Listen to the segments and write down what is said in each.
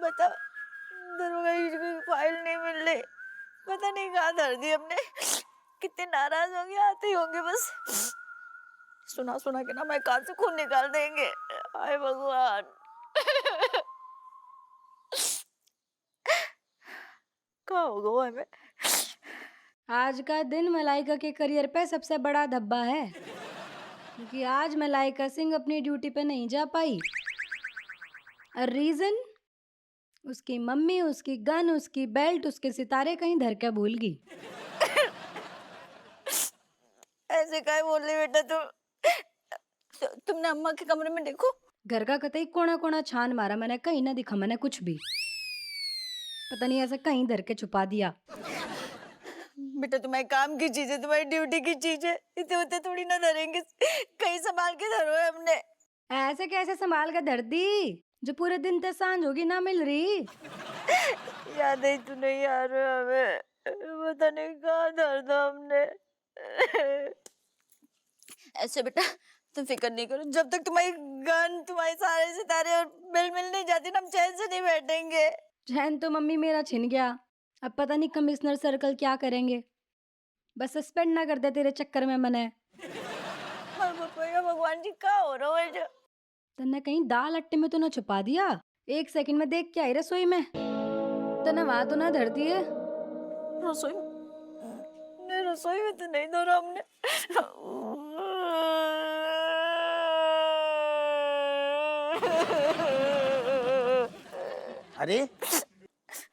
बता, दरोगा जी की फाइल नहीं मिल रही, पता नहीं कहाँ धर दी हमने। कितने नाराज होंगे, आते ही होंगे बस। सुना सुना के ना मैं कान से खून निकाल देंगे। हाय भगवान। कहाँ होगा वो हमें। आज का दिन मलाइका के करियर पे सबसे बड़ा धब्बा है, क्योंकि आज मलाइका सिंह अपनी ड्यूटी पे नहीं जा पाई। और रीजन, उसकी मम्मी, उसकी गन, उसकी बेल्ट, उसके सितारे कहीं धर के भूल गई। ऐसे काहे बोल रही बेटा तुमने अम्मा के कमरे में देखो। घर का कतई कोना कोना छान मारा मैंने, कहीं ना दिखा मैंने कुछ भी। पता नहीं ऐसे कहीं धर के छुपा दिया। बेटा तुम्हारे काम की चीज है, तुम्हारी ड्यूटी की चीज है, इतने होते थोड़ी ना धरेंगे। कहीं संभाल के धरो है हमने। ऐसे कैसे संभाल के धर दी जो पूरे दिन ते सांझ होगी ना मिल रही। याद ही तो नहीं आ रहा हमें, पता नहीं कहाँ धर दो हमने। ऐसे बेटा तुम फिक्र नहीं करो, जब तक तुम्हारी गन, तुम्हारे सारे सितारे और बिल मिल नहीं जाती ना, हम चैन से नहीं बैठेंगे। चैन तो मम्मी मेरा छिन गया, अब पता नहीं कमिश्नर सर्कल क्या करेंगे। बस सस्पेंड ना कर दे तेरे चक्कर में मने। भगवान जी क्या हो रहा है जो। तन्ने कहीं दाल अट्टे में तो ना छुपा दिया? एक सेकंड में देख के आई रसोई में, तन्ने वहां तो ना धरती है। रसोई नहीं, रसोई में तो नहीं धरा हमने। अरे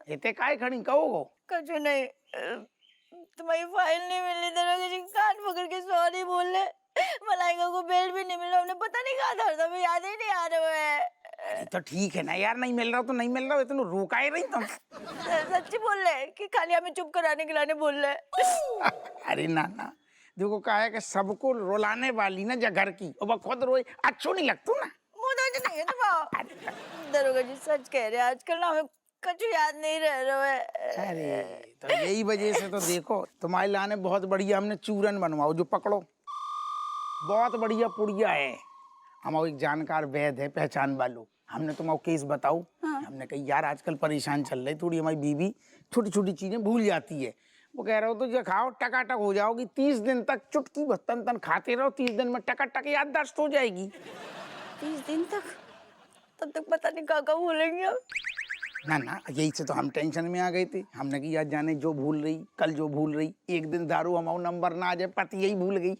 इतने काय खड़ी कहो? कुछ नहीं, तुम्हारी फाइल नहीं मिली, दरोगा जी कान पकड़ के सॉरी बोल ले। मलाइका को बेल भी नहीं मिला, हमने पता नहीं कहाँ धर था, याद ही नहीं आ रहा है। तो ठीक है ना यार, नहीं मिल रहा तो नहीं मिल रहा, इतना रोका ही नहीं तुम। सच्ची बोल रहे कि खाली हमें चुप कराने के लाने बोल रहे। अरे ना ना, देखो क्या है कि सबको रुलाने वाली ना घर की, और वो खुद रोए अच्छो नहीं लगता ना। मुंह तो नहीं है तुम्हारा। दरोगा जी सच कह रहे हैं, आजकल ना हमें कुछ याद नहीं रह रहा है। अरे तो यही वजह से तो देखो तुम्हारे लाने बहुत बढ़िया हमने चूरन बनवाओ, जो पकड़ो बहुत बढ़िया पुड़िया है। हमारा एक जानकार वैद्य है पहचान वालों, हमने तुम्हारा केस बताओ। हाँ। हमने कहा यार आजकल परेशान चल रही, थोड़ी हमारी बीवी छोटी छोटी चीजें भूल जाती है। वो कह रहे हो तो जो खाओ टकाटक हो जाओगी, 30 दिन तक चुटकी बर्तन तन खाते रहो, 30 दिन में टकाटक याददाश्त हो जाएगी। 30 दिन तक? तब तक पता नहीं कहाँ भूलेंगे हम। ना ना, यही से तो हम टेंशन में आ गए थे। हमने कि यार जाने जो भूल रही कल जो भूल रही, एक दिन दारू हमारा नंबर ना आ जाए, पति यही भूल गई।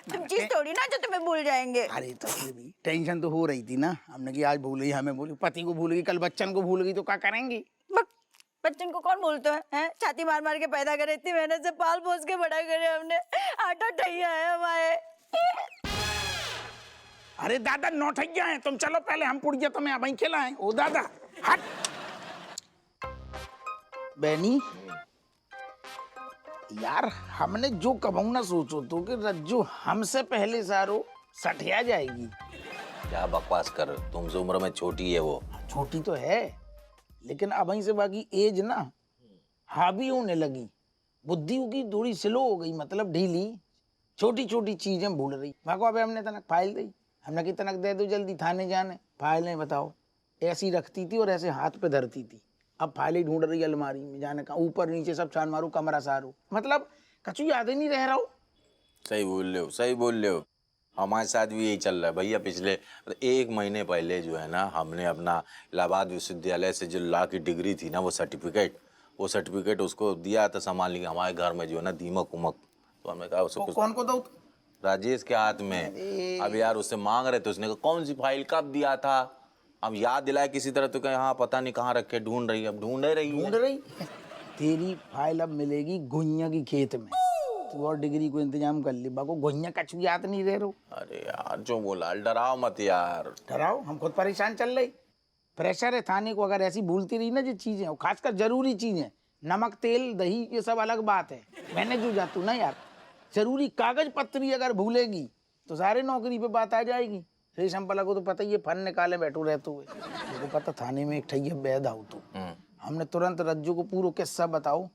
तुम चीज थोड़ी ना जो तुम्हें भूल जाएंगे। अरे तो फिर भी टेंशन तो हो रही थी ना। हमने कि आज भूल गई, हमें भूल, पति को भूल गई, कल बच्चन को भूल गई, तो क्या करेंगी? बच्चन को कौन भूलता है? छाती मार मार के पैदा करे, इतनी मेहनत से पाल पोस के बड़ा करे हमने, आटा ठैया है हमारे। अरे दादा नौठैया है तुम, चलो पहले हम पुड़िया तुम्हें वहीं खिलाएं। ओ दादा हट। बहनी यार हमने जो कबहू ना सोचो तो कि रज्जू हमसे पहले सारो सठिया जाएगी। क्या बकवास कर, तुमसे उम्र में छोटी है वो। छोटी तो है लेकिन अब वहीं से बाकी एज ना हावी होने लगी, बुद्धि की थोड़ी स्लो हो गई, मतलब ढीली, छोटी छोटी चीजें भूल रही। भागो अबे हमने तनक फाइल दी, हमने की तनक दे दो जल्दी थाने जाने। फाइल नहीं बताओ, ऐसी रखती थी और ऐसे हाथ पे धरती थी। अब फाइल ही ढूंढ रही अलमारी में, जाने का ऊपर नीचे सब छान मारू, कमरा सारू, मतलब कछु याद ही नहीं रह रहा हो। सही बोल रहे हो, सही बोल रहे हो। हमारे साथ भी यही चल रहा है भैया। पिछले 1 महीने पहले जो है ना, हमने अपना इलाहाबाद विश्वविद्यालय से जो लॉ की डिग्री थी ना, वो सर्टिफिकेट उसको दिया था संभाल लिया। हमारे घर में जो है ना दीमक उमक, तो हमने कहा उसको कौन को दो? राजेश के हाथ में। अब यार उससे मांग रहे थे, उसने कहा कौन सी फाइल कब दिया था। अब याद दिलाया किसी तरह, तो कहे हाँ पता नहीं कहाँ रखे, ढूंढ रही। अब ढूंढ रही तेरी फाइल अब मिलेगी गुइया की खेत में। तू और डिग्री को इंतजाम कर ली, बाको गुइया कछु याद नहीं रह रो। अरे यार जो बोला, डराओ मत यार। डराओ, हम खुद परेशान चल रही। प्रेशर है थाने को, अगर ऐसी भूलती रही ना जो चीजें, और खासकर जरूरी चीजें, नमक तेल दही ये सब अलग बात है, मैंने जो जातू ना यार, जरूरी कागज पत्री अगर भूलेगी तो सारे नौकरी पे बात आ जाएगी। रेशम पला को तो पता ही है, फन निकाले बैठो रहते हुए। देखो पता थाने में एक ठैया बैद आओ तो हमने तुरंत रज्जू को पूरा किस्सा बताओ।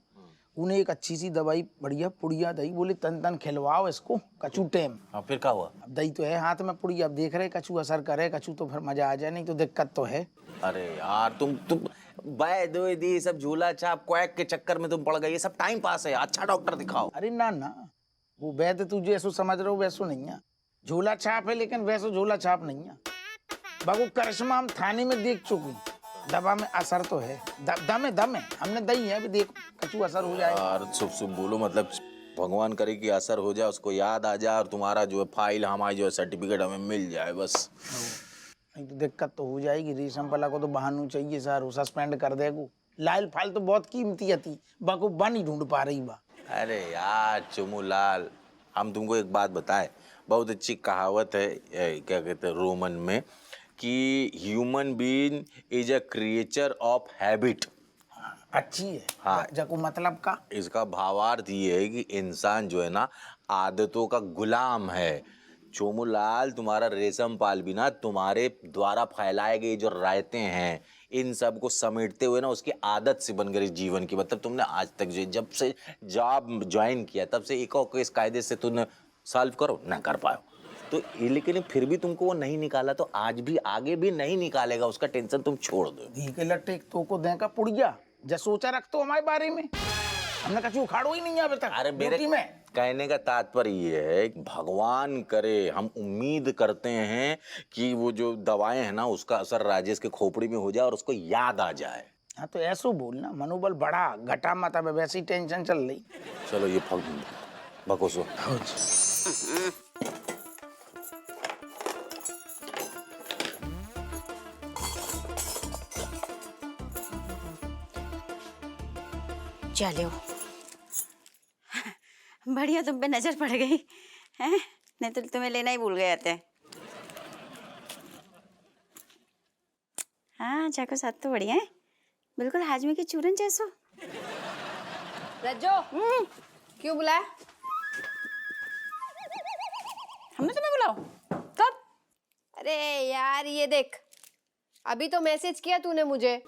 उन्हें एक अच्छी सी दवाई बढ़िया पुड़िया दही, बोले तन तन खिलवाओ इसको कछु टाइम। हाँ फिर क्या हुआ? अब दही तो है हाथ में, पुड़िया अब देख रहे कछु असर करे, कछु तो फिर मजा आ जाए, नहीं तो दिक्कत तो है। अरे यार तुम वैद वैद ये सब झूला छाप क्वैक के चक्कर में तुम पड़ गए, ये सब टाइम पास है, अच्छा डॉक्टर दिखाओ। अरे ना ना, वो वैद्य तू जैसो समझ रहे हो वैसो नहीं है, झोला छाप है लेकिन वैसो झोला छाप नहीं है। बाबू करिश्मा हम थाने में देख चुके, दवा में असर तो है, दम है, हमने दही है, अभी देखो कछु असर हो जाए। यार शुभ शुभ बोलो, मतलब भगवान करे कि असर हो जाए, उसको याद आ जाए और तुम्हारा जो है फाइल हमारी जो है सर्टिफिकेट हमें मिल जाए बस। नहीं तो दिक्कत तो हो जाएगी, रेशम पला को तो बहानू चाहिए सर, वो सस्पेंड कर देगो। लाल फाइल तो बहुत कीमती थी, बाको बन ही ढूंढ पा रही बा। अरे यार चुमू लाल, हम तुमको एक बात बताए, बहुत अच्छी कहावत है, क्या कहते हैं रोमन में, कि human being is a creature of habit. अच्छी है। हाँ। जको मतलब का? इसका भावार्थ ये है कि इंसान जो है ना आदतों का गुलाम है। चोमूलाल, तुम्हारा रेशम पाल भी ना तुम्हारे द्वारा फैलाए गए जो रायते हैं इन सब को समेटते हुए ना उसकी आदत से बन गई जीवन की। मतलब तुमने आज तक जो जब से जॉब ज्वाइन किया तब से एक और केस कायदे से तुमने सॉल्व करो ना कर पाओ, तो ये लेकिन फिर भी तुमको वो नहीं निकाला, तो आज भी आगे भी नहीं निकालेगा, उसका टेंशन तुम छोड़ दो। घी के लट्टे तो को दें का पुड़िया जा सोचा रख तो हमारे बारे में, हमने कछु उखाड़ो ही नहीं है अभी तक। अरे मेरे ड्यूटी में कहने का तात्पर्य ये है कि भगवान करे, हम उम्मीद करते हैं कि वो जो दवाएं हैं ना उसका असर राजेश के खोपड़ी में हो जाए और उसको याद आ जाए। हाँ तो ऐसो बोलना, मनोबल बढ़ा घटा मत, अब वैसी टेंशन चल रही। चलो ये बकोसो। चलो बढ़िया तुम पे नजर पड़ गई है, नहीं तो तुम्हें लेना ही भूल गए थे। हाँ चाको साथ तो बढ़िया है, बिल्कुल हाजमे की चूरन जैसो। रज्जो क्यों बुलाया? हमने तुम्हें बुलाओ कब? अरे यार ये देख, अभी तो मैसेज किया तूने मुझे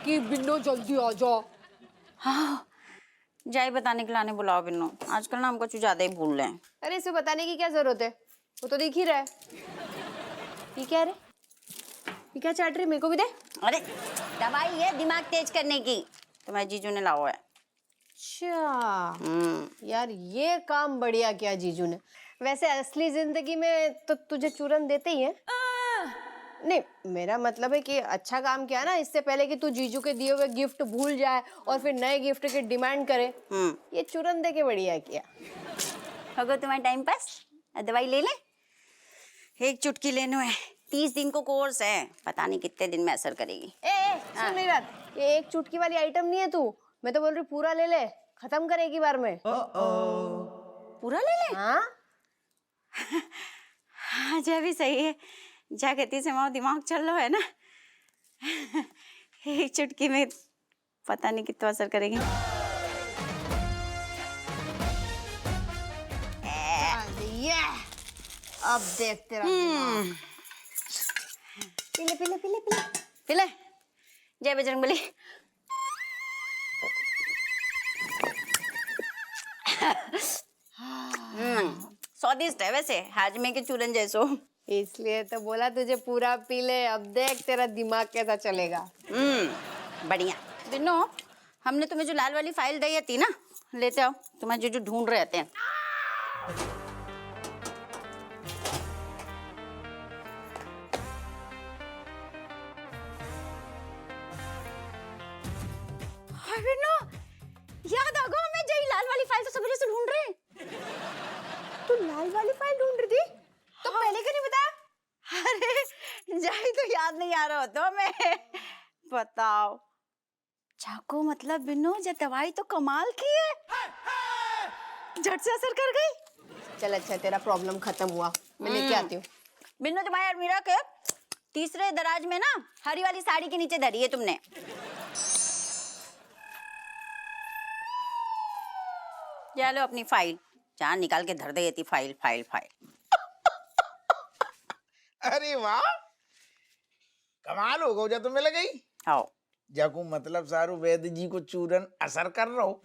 कि बिन्नो जल्दी आ जा। हाँ जाए बताने के लाने बुलाओ बिन्नू, आजकल ना हमको कुछ ज्यादा ही भूल रहे हैं। अरे इसे बताने की क्या जरूरत है, वो तो दिख ही रहा है। ये क्या रे, ये क्या चाट रही, मेरे को भी दे। अरे दवाई है दिमाग तेज करने की, तुम्हारे जीजू ने लाओ है। अच्छा यार ये काम बढ़िया किया जीजू ने। वैसे असली जिंदगी में तो तुझे चूरन देते ही हैं। नहीं मेरा मतलब है कि अच्छा काम किया ना, इससे पहले कि तू जीजू के दिए हुए गिफ्ट भूल जाए और फिर नए गिफ्ट की डिमांड करे, ये चूरन दे के बढ़िया किया। होगा तुम्हारा टाइम पास, दवाई ले ले, एक चुटकी लेनो है, 30 दिन को कोर्स है, पता नहीं कितने दिन में असर करेगी। सुन मेरी बात, ये एक चुटकी वाली आइटम नहीं है तू, मैं तो बोल रही पूरा ले ले, खत्म करे एक ही बार में। पूरा ले ले? हाँ हाँ जय भी सही है, जा कहती से माँ दिमाग चल रहा है ना। एक चुटकी में पता नहीं कितना असर करेगी। ये अब देख तेरा दिमाग। पीले पीले पीले पीले पीले, जय बजरंगबली। स्वादिष्ट है वैसे, हाजमे के चूरन जैसो। इसलिए तो बोला तुझे पूरा पी ले, अब देख तेरा दिमाग कैसा चलेगा। बढ़िया। बिन्नो हमने तुम्हें जो लाल वाली फाइल दी थी ना, लेते आओ, तुम्हारे जो ढूंढ रहे थे। बिन्नो याद आ गया, मैं जय लाल वाली फाइल तो सब वजह से ढूंढ रहे हैं। तू लाल वाली फाइल ढूंढ रही थी तो पहले क्यों नहीं बताया? अरे जाई तो याद नहीं आ रहा होता मैं। बताओ चाको मतलब बिन्नो जब दवाई तो कमाल की है, झट से असर कर गई। चल अच्छा तेरा प्रॉब्लम खत्म हुआ, मैं लेके आती हूँ। बिन्नो तुम्हारे अलमीरा के तीसरे दराज में ना हरी वाली साड़ी के नीचे धरी है तुमने। जा लो अपनी फाइल, जहाँ निकाल के धर दे थी फाइल फाइल फाइल। अरे वाह कमाल हो गो, जब तो मिल गई। आओ जाकू मतलब सारू वैद्य जी को चूरन असर कर रहा हो,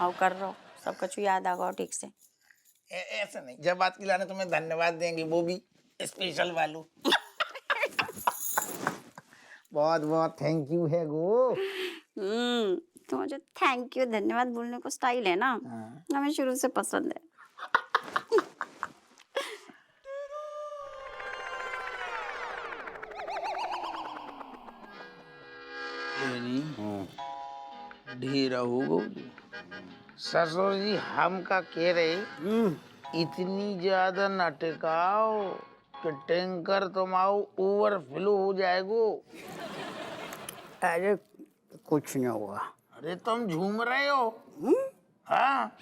आओ कर रहो सब कुछ याद आ गया ठीक से। ऐसा नहीं, जब बात की लाने तुम्हें धन्यवाद देंगे, वो भी स्पेशल वालों। बहुत बहुत थैंक यू है गो। तो जो थैंक यू धन्यवाद बोलने को स्टाइल है ना, हमें शुरू से पसंद है। ढेरा हो गो। ससुर जी हम का कह रहे, इतनी ज्यादा न टिकाओ कि टैंकर तुम्हारा ओवरफ्लो हो जाएगो। अरे कुछ नहीं हुआ। अरे तुम झूम रहे हो। हाँ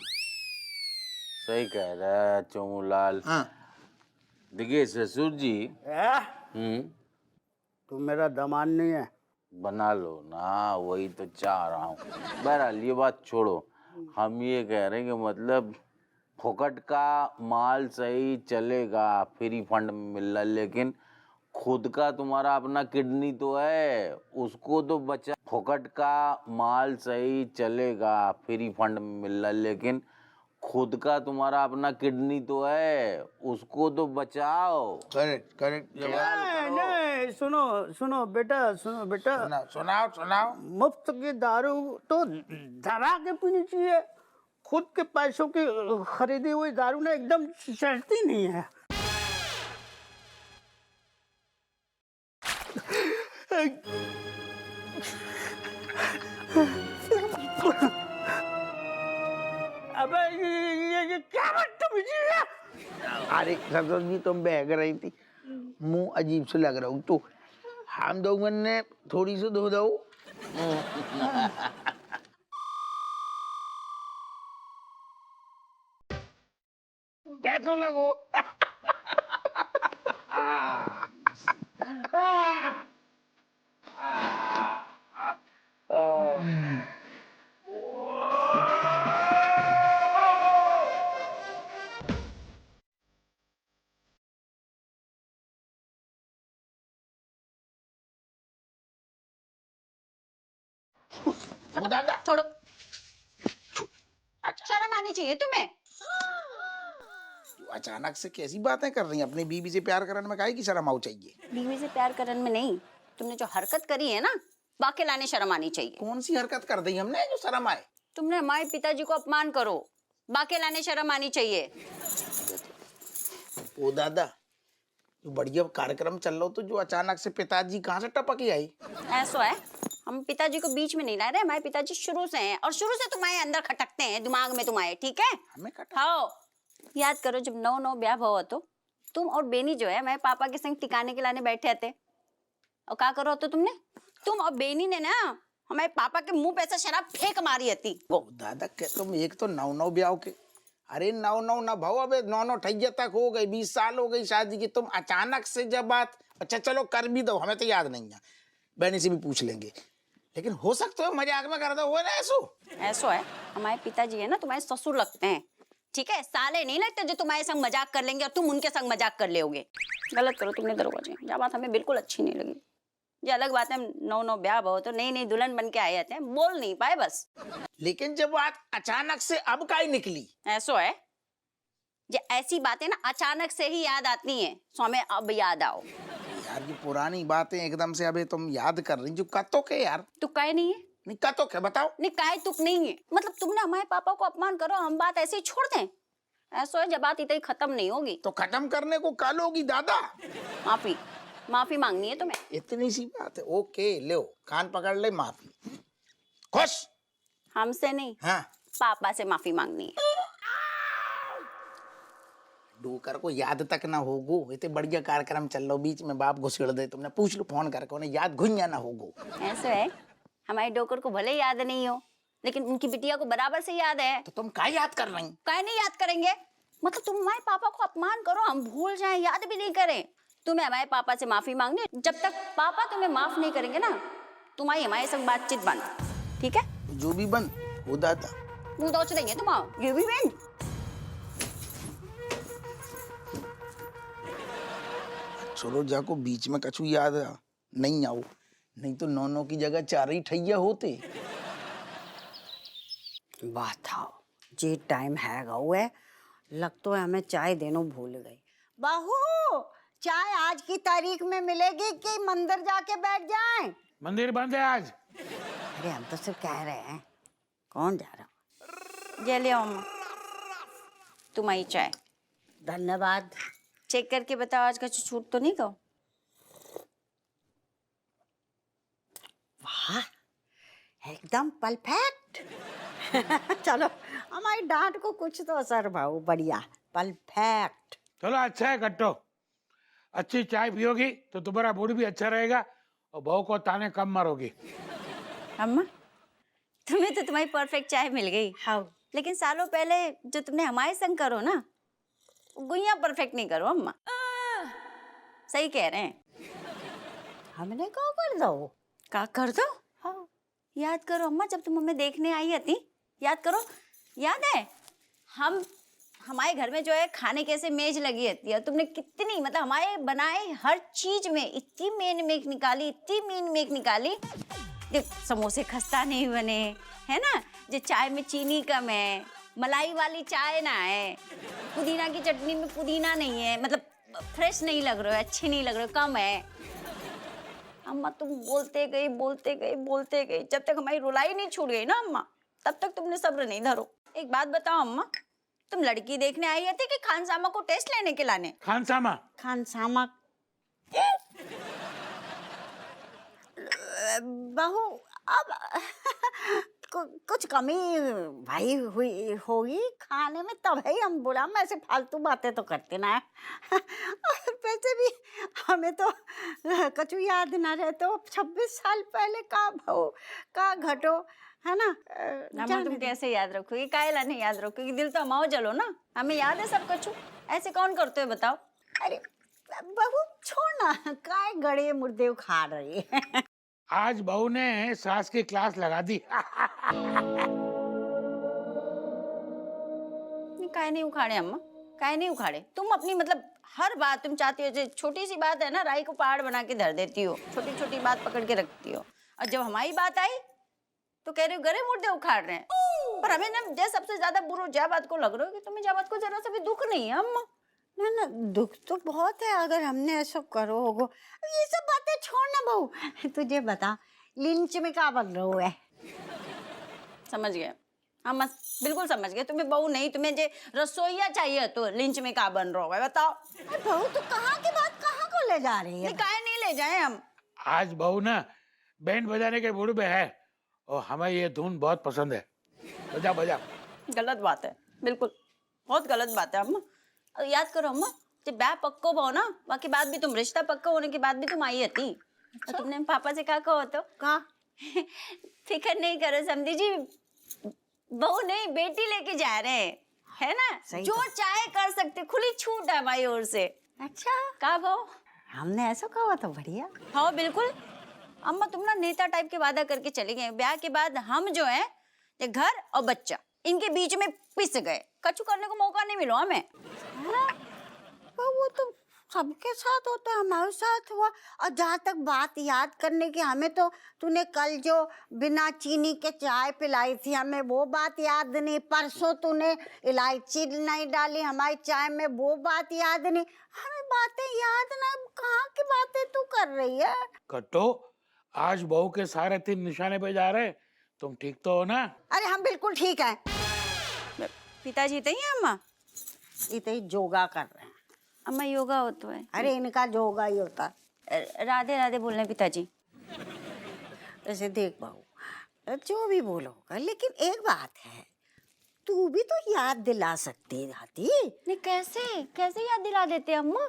सही कह रहा है चोमूलाल। हाँ। देखिए ससुर जी, तू मेरा दामाद नहीं है। बना लो ना, वही तो चाह रहा हूँ। बहरहाल ये बात छोड़ो, हम ये कह रहे हैं कि मतलब फुकट का माल सही चलेगा, फ्री फंड में मिल रहा, लेकिन खुद का तुम्हारा अपना किडनी तो है, उसको तो बचा। फुकट का माल सही चलेगा, फ्री फंड में मिल रहा, लेकिन खुद का तुम्हारा अपना किडनी तो है, उसको तो बचाओ। Correct correct. नहीं, सुनो सुनो बेटा, सुनो बेटा, सुनाओ सुनाओ। मुफ्त की दारू तो दबा के पीनी चाहिए। खुद के पैसों की खरीदी हुई दारू ना एकदम चलती नहीं है। अबे ये क्या बदतमीजी है? अरे ससुर जी तुम बहक रही थी, मुंह अजीब से लग रहा हूँ, तो हम दो ने थोड़ी सी धो दो। कैसा लगो? छोड़ो, शर्म आनी चाहिए तुम्हें। अचानक से कैसी बातें कर रही हैं? अपनी बीवी से प्यार करने में काहे की शर्म आऊ चाहिए? बीवी से प्यार करने में नहीं, तुमने जो हरकत करी है ना, बाकी लाने शर्म आनी चाहिए। कौन सी हरकत कर दी हमने जो शर्म आए? तुमने हमारे पिताजी को अपमान करो, बाकी लाने शर्म आनी चाहिए। ओ दादा, जो बढ़िया कार्यक्रम चल रहा हो तो जो अचानक से पिताजी कहाँ से टपक ही आई? ऐसा है, हम पिताजी को बीच में नहीं ला रहे, हमारे पिताजी शुरू से हैं और शुरू से तुम्हारे अंदर खटकते हैं दिमाग में तुम्हारे, ठीक है? हमें कटा। हाँ, याद करो जब नौ ब्याह हुआ तो तुम और बेनी जो है हमारे पापा के संग टिकाने के लाने बैठे आते, और क्या करो तो तुमने, तुम और बेनी ने ना हमारे पापा के मुंह पे ऐसा शराब फेंक मारी थी। ओ दादा के तुम एक तो 9 ब्याह के, अरे 9 ना भाव, अबे 9 ठैया तक हो गई, 20 साल हो गई शादी की, तुम अचानक से जब बात, अच्छा चलो कर भी दो, हमें तो याद नहीं है, बहनी से भी पूछ लेंगे, लेकिन हो सकता है मजाक में कर दो, वो ना ऐसो है, हमारे पिताजी है ना तुम्हारे ससुर लगते हैं, ठीक है? साले नहीं लगते जो तुम्हारे संग मजाक कर लेंगे और तुम उनके संग मजाक कर लोगे। गलत करो तुमने दरोगा जी, यह बात हमें बिल्कुल अच्छी नहीं लगी। ये अलग बात है, 9 ब्याह बहुत तो नई दुल्हन बन के आए जाते हैं, बोल नहीं पाए बस। लेकिन जब बात अचानक से अब काहे निकली? ऐसो है, ये ऐसी बातें ना अचानक से ही याद आती हैं, सो हमें अब याद आओ। यार ये पुरानी बातें एकदम से अबे तुम याद कर रही, जो कतो के यार। तू काहे नहीं है? नहीं कतो के बताओ। नहीं काहे तुक नहीं है, मतलब तुमने हमारे पापा को अपमान करो, हम बात ऐसे ही छोड़ दें? ऐसो है, जब बात इतनी खत्म नहीं होगी तो खत्म करने को कल होगी दादा। माफी मांगनी है तुम्हें। इतनी सी बात है, ओके लो कान पकड़ ले, माफी। खुश? हमसे नहीं, हाँ पापा से माफी मांगनी है। डूकर को याद तक ना होगो, इतने बढ़िया कार्यक्रम चल रहा, बीच में बाप घुसेड़ दे, तुमने पूछ लो फोन करके, उन्हें याद घुंजा ना होगो। ऐसे है, हमारे डोकर को भले याद नहीं हो, लेकिन उनकी बिटिया को बराबर से याद है। तो तुम क्या याद कर रही? काहे नहीं याद करेंगे? मतलब तुम हमारे पापा को अपमान करो, हम भूल जाएं, याद भी नहीं करें। तुम्हें हमारे पापा से माफी मांगनी है, जब तक पापा तुम्हें माफ नहीं करेंगे ना, तुम्हारी हमारे संग बातचीत बंद, ठीक है? जो भी बंद वो दादा मुंह दोच देंगे तुम, ये भी बंद। चलो जाको बीच में कछु याद नहीं आओ, नहीं तो 9 की जगह 4 ही ठैया होते। बताओ जी टाइम है गए लग तो है हमें चाय देनो भूल गई। बहू चाय आज की तारीख में मिलेगी कि मंदिर जाके बैठ जाएं? मंदिर बंद है आज। अरे हम तो सिर्फ कह रहे हैं, कौन जा रहा? ये ले आओ अम्मा, तुम्हारी चाय। धन्यवाद। चेक करके बताओ आज का छूट तो नहीं कहो। वाह एकदम परफेक्ट। चलो हमारी डांट को कुछ तो असर भाऊ, बढ़िया परफेक्ट। चलो अच्छा है कट्टो, अच्छी चाय पियोगी तो तुम्हारा मूड भी अच्छा रहेगा और बहू को ताने कम मारोगी। अम्मा तुम्हें तो तुम्हारी परफेक्ट चाय मिल गई, हाँ लेकिन सालों पहले जो तुमने हमारे संग करो ना, गुइया परफेक्ट नहीं करो अम्मा। सही कह रहे हैं। हमने कहा कर दो। का कर दो? हाँ याद करो अम्मा, जब तुम हमें देखने आई थी, याद करो, याद है हम हमारे घर में जो है खाने कैसे मेज लगी रहती है, तुमने कितनी मतलब हमारे बनाए हर चीज में इतनी मेन मेक निकाली, इतनी मेन मेक निकाली। देख समोसे खस्ता नहीं बने है ना, जो चाय में चीनी कम है, मलाई वाली चाय ना है, पुदीना की चटनी में पुदीना नहीं है, मतलब फ्रेश नहीं लग रहे हो, अच्छे नहीं लग रहे हो, कम है। अम्मा तुम बोलते गई बोलते गई बोलते गई, जब तक हमारी रुलाई नहीं छूट गई ना अम्मा, तब तक तुमने सब्र नहीं धरो। एक बात बताओ अम्मा, तुम लड़की देखने आई थी कि खानसामा को टेस्ट लेने के लाने? खानसामा खानसामा बहू अब कुछ कमी भाई हुई होगी खाने में, तब ही हम बोला। मैं ऐसे फालतू बातें तो करते ना है। वैसे भी हमें तो कछु याद ना रहे, तो 26 साल पहले का भाऊ का घटो है ना। अम्मा तुम कैसे याद रखोगी, काहे नहीं याद रखोगी, दिल तो हमाओ जलो ना, हमें याद है सब कुछ। ऐसे कौन करते हो बताओ? अरे बहू छोड़ ना, काय गड़े मुर्दे उखाड़ रही है। आज बहू ने सास की क्लास लगा दी। काहे नहीं उखाड़े अम्मा, काहे नहीं उखाड़े? तुम अपनी मतलब हर बात तुम चाहती हो, जो छोटी सी बात है ना, राई को पहाड़ बना के धर देती हो, छोटी छोटी बात पकड़ के रखती हो, और जब हमारी बात आई तो कह रहे हो गरे मुर्दे उखाड़ रहे हैं। पर हमें ना जो सबसे ज्यादा बुरा जाबाद को लग रहा है कि तुम्हें जाबाद को जरा सा भी दुख नहीं है अम्मा। ना ना दुख तो बहुत है अगर हमने ऐसा करो होगो। ये सब बातें छोड़ ना बहू, तुझे बता लिंच में क्या बन रहा है? समझ गए अम्मा, बिल्कुल समझ गए। तुम्हें बहू नहीं, तुम्हें जे रसोईया चाहिए तो लिंच में क्या बन रहा है बताओ? बहू तो कहाँ की बात कहाँ को ले जा रही है? नहीं काहे नहीं ले जाए हम। आज बहू ना बैंड बजाने के मूड में है और हमें ये धुन बहुत पसंद है। बजा बजा। गलत बात है, बिल्कुल बहुत गलत बात है अम्मा। और याद करो अम्मा, जब ब्याह पक्को भाव ना, बाकी बात भी तुम रिश्ता पक्का होने के बाद भी तुम आई थी। तो तुमने पापा से कहा कहो तो का फिक्र नहीं करो समधी जी, बहू नहीं बेटी लेके जा रहे हैं, है ना? सही जो चाहे कर सकते, खुली छूट है हमारी ओर से। अच्छा का भाव? हमने ऐसा कहा तो बढ़िया। हाँ बिल्कुल अम्मा, तुम ना नेता टाइप के वादा करके चले गए, ब्याह के बाद हम जो है ये घर और बच्चा इनके बीच में पिस गए, कछु करने को मौका नहीं मिला हमें। वो तो सबके साथ होता है, हमारे साथ हुआ। और जहाँ तक बात याद करने की, हमें तो तूने कल जो बिना चीनी के चाय पिलाई थी, हमें वो बात याद नहीं। परसों तूने इलायची नहीं डाली हमारी चाय में, वो बात याद नहीं। हमें बातें याद ना, कहाँ की बातें तू कर रही है? कट्टो आज बहू के सारे 3 निशाने पे जा रहे, तुम ठीक तो हो ना? अरे हम बिल्कुल ठीक है। पिताजी तो ही है अम्मा? इतने ही जोगा कर रहे हैं। अम्मा योगा हो तो है। अरे इनका जोगा ही होता है। राधे राधे बोलने पिताजी। ऐसे देख बहू जो भी बोलोगा, लेकिन एक बात है, तू भी तो याद दिला सकती थी। नहीं कैसे कैसे याद दिला देते अम्मा?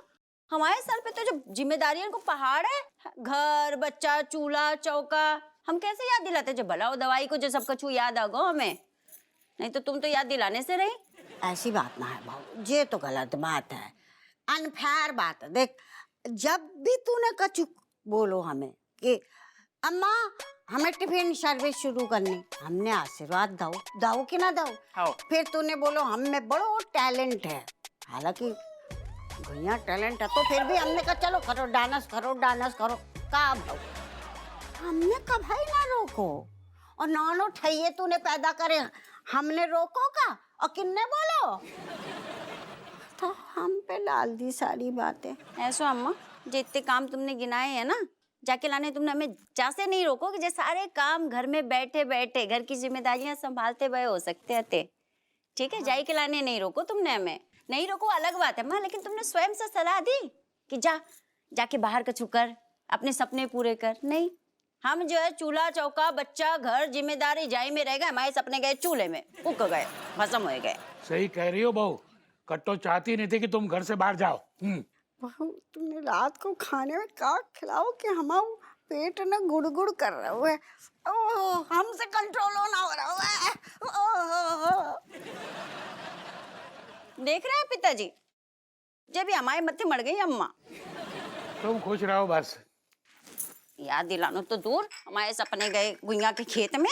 हमारे सर पे तो जो जिम्मेदारियों को पहाड़ है, घर बच्चा चूल्हा चौका, हम कैसे याद दिलाते? जब भला हो दवाई को जो सब कछु याद आ गो हमें, नहीं तो तुम तो याद दिलाने से रही। ऐसी बात ना है बहू, ये तो गलत बात है, अनफेयर बात है। देख जब भी तूने कछु बोलो हमें कि अम्मा हमें टिफिन सर्विस शुरू करनी, हमने आशीर्वाद दो दो कि ना दो। फिर तूने बोलो हम में बड़ो टैलेंट है, हालांकि भैया टैलेंट है, तो फिर भी हमने कहा चलो करो डांस करो डांस करो। का भाव हमने कभी ना रोको, और नानो ठैये तूने पैदा करे हमने रोको का और किन्ने बोलो तो हम पे डाल दी सारी बातें। ऐसो अम्मा, जितने काम तुमने गिनाए हैं ना, जाके लाने तुमने हमें जा से नहीं रोको कि जे सारे काम घर में बैठे बैठे घर की जिम्मेदारियां संभालते हुए हो सकते थे। ठीक है, जाई के लाने नहीं रोको तुमने हमें, नहीं रोको अलग बात है माँ, लेकिन तुमने स्वयं से सलाह दी कि जाके बाहर कछु कर, अपने सपने पूरे कर। नहीं, हम जो है चूल्हा चौका बच्चा घर जिम्मेदारी जाई में रह गए, हमारे सपने गए चूल्हे में, उक गए, भस्म हो गए। सही कह रही हो बहू, कट्टो चाहती नहीं थी कि तुम घर से बाहर जाओ। बहू तुमने रात को खाने में क्या खिलाओ कि हमारा पेट ना गुड़ कर रहा है, ओह हमसे कंट्रोल ना हो रहा है। ओह देख रहे हैं पिताजी, जब भी हमारे मत्थे मर गई अम्मा। तुम खुश रहो बस। याद दिलानो तो दूर, हमारे सपने गए गुइया के खेत में।